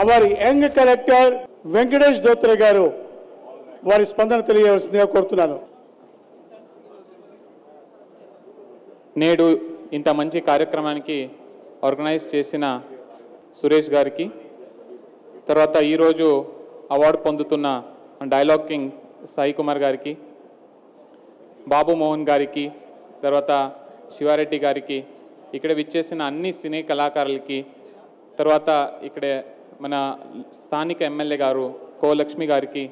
Hour young collector Venkatesh Dhotre గారు వారి స్పందన తెలియవలసిందిగా కోరుతున్నాను. నేడు ఇంత మంచి కార్యక్రమానికి ఆర్గనైజ్ చేసిన సురేష్ గారికి, తర్వాత ఈరోజు అవార్డు పొందుతున్న డైలాగ్ కింగ్ సాయి కుమార్ గారికి, బాబు మోహన్ గారికి, తర్వాత శివారెడ్డి గారికి, ఇక్కడ విచ్చేసిన అన్ని సినీ కళాకారులకి, తర్వాత ఇక్కడ మన స్థానిక ఎమ్మెల్యే గారు కోలక్ష్మి గారికి,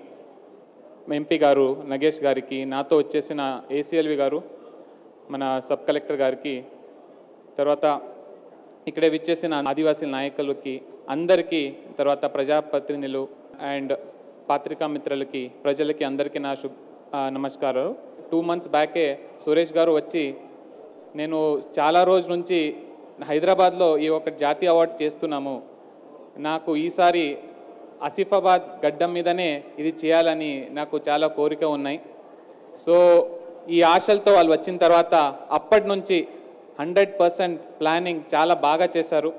ఎంపీ గారు నగేష్ గారికి, నాతో వచ్చేసిన ఏసీఎల్వి గారు మన సబ్ కలెక్టర్ గారికి, తర్వాత ఇక్కడే విచ్చేసిన ఆదివాసీ నాయకులకి అందరికీ, తర్వాత ప్రజాప్రతినిధులు అండ్ పాత్రికా మిత్రులకి, ప్రజలకి అందరికీ నా నమస్కారాలు. 2 months బ్యాకే సురేష్ గారు వచ్చి, నేను చాలా రోజుల నుంచి హైదరాబాద్లో ఈ ఒక జాతీయ అవార్డు చేస్తున్నాము, నాకు ఈసారి ఆసిఫాబాద్ గడ్డం మీదనే ఇది చేయాలని నాకు చాలా కోరిక ఉన్నాయి. సో ఈ ఆశలతో వాళ్ళు వచ్చిన తర్వాత అప్పటి నుంచి 100% ప్లానింగ్ చాలా బాగా చేశారు.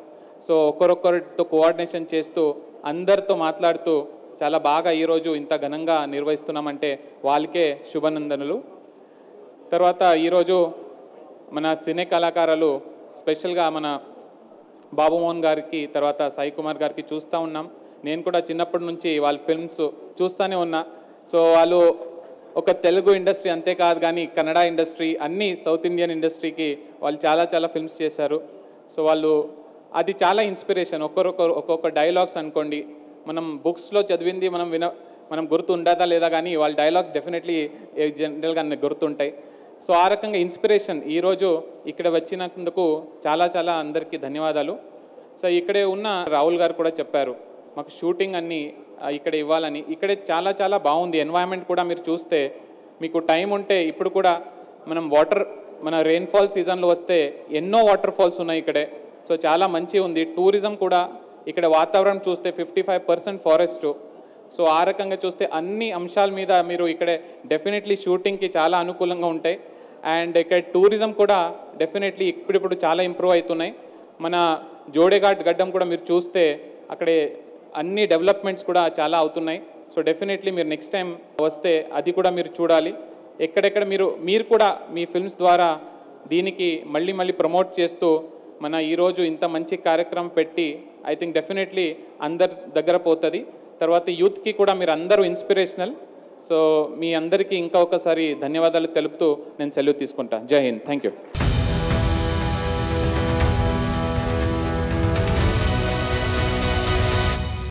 సో ఒకరొకరితో కోఆర్డినేషన్ చేస్తూ అందరితో మాట్లాడుతూ చాలా బాగా ఈరోజు ఇంత ఘనంగా నిర్వహిస్తున్నామంటే వాళ్ళకే శుభనందనలు. తర్వాత ఈరోజు మన సినీ కళాకారులు స్పెషల్గా మన బాబు మోహన్ గారికి, తర్వాత సాయి కుమార్ గారికి చూస్తూ ఉన్నాం. నేను కూడా చిన్నప్పటి నుంచి వాళ్ళ ఫిల్మ్స్ చూస్తూనే ఉన్నా. సో వాళ్ళు ఒక తెలుగు ఇండస్ట్రీ అంతేకాదు కానీ కన్నడ ఇండస్ట్రీ, అన్ని సౌత్ ఇండియన్ ఇండస్ట్రీకి వాళ్ళు చాలా ఫిల్మ్స్ చేశారు. సో వాళ్ళు అది చాలా ఇన్స్పిరేషన్. ఒక్కొక్క డైలాగ్స్ అనుకోండి, మనం బుక్స్లో చదివింది మనం గుర్తు ఉండదా లేదా కానీ వాళ్ళ డైలాగ్స్ డెఫినెట్లీ జనరల్గా గుర్తుంటాయి. సో ఆ రకంగా ఇన్స్పిరేషన్. ఈరోజు ఇక్కడ వచ్చినందుకు చాలా అందరికీ ధన్యవాదాలు. సో ఇక్కడే ఉన్న రాహుల్ గారు కూడా చెప్పారు మాకు షూటింగ్ అన్నీ ఇక్కడ ఇవ్వాలని. ఇక్కడే చాలా బాగుంది. ఎన్వైరన్మెంట్ కూడా మీరు చూస్తే మీకు టైం ఉంటే ఇప్పుడు కూడా మన రెయిన్ఫాల్ సీజన్లో వస్తే ఎన్నో వాటర్ ఫాల్స్ ఉన్నాయి ఇక్కడే. సో చాలా మంచి ఉంది. టూరిజం కూడా ఇక్కడ వాతావరణం చూస్తే 55% ఫారెస్ట్. సో ఆ రకంగా చూస్తే అన్ని అంశాల మీద మీరు ఇక్కడే డెఫినెట్లీ షూటింగ్కి చాలా అనుకూలంగా ఉంటాయి. అండ్ ఇక్కడ టూరిజం కూడా డెఫినెట్లీ ఇప్పుడు చాలా ఇంప్రూవ్ అవుతున్నాయి. మన జోడేఘాట్ గడ్డం కూడా మీరు చూస్తే అక్కడే అన్ని డెవలప్మెంట్స్ కూడా చాలా అవుతున్నాయి. సో డెఫినెట్లీ మీరు నెక్స్ట్ టైం వస్తే అది కూడా మీరు చూడాలి. ఎక్కడెక్కడ మీరు కూడా మీ ఫిల్మ్స్ ద్వారా దీనికి మళ్ళీ ప్రమోట్ చేస్తూ మన ఈరోజు ఇంత మంచి కార్యక్రమం పెట్టి ఐ థింక్ డెఫినెట్లీ అందరి దగ్గర పోతుంది. తర్వాత యూత్కి కూడా మీరు అందరూ ఇన్స్పిరేషనల్. సో మీ అందరికీ ఇంకా ఒకసారి ధన్యవాదాలు తెలుపుతూ నేను సెలవు తీసుకుంటా. జై హింద్. Thank you.